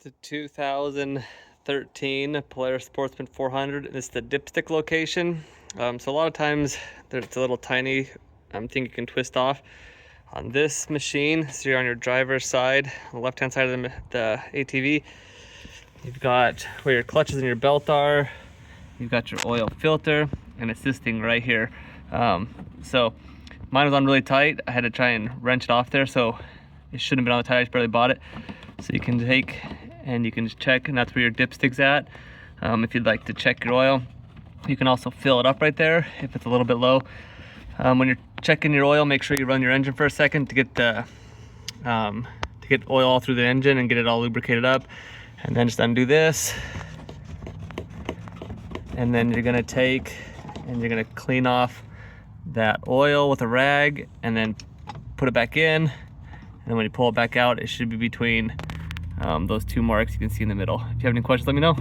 The 2013 Polaris Sportsman 400. This is the dipstick location. So a lot of times it's a little tiny thing you can twist off. On this machine, so you're on your driver's side, on the left-hand side of the ATV, you've got where your clutches and your belt are. You've got your oil filter, and it's this thing right here. So mine was on really tight. I had to try and wrench it off there, so it shouldn't have been on the tight. I just barely bought it. So you can take and you can just check, and that's where your dipstick's at. If you'd like to check your oil, you can also fill it up right there if it's a little bit low. When you're checking your oil, make sure you run your engine for a second to get the oil all through the engine and get it all lubricated up. And then just undo this, and then you're gonna take and you're gonna clean off that oil with a rag, and then put it back in. And when you pull it back out, it should be between those two marks you can see in the middle. If you have any questions, let me know.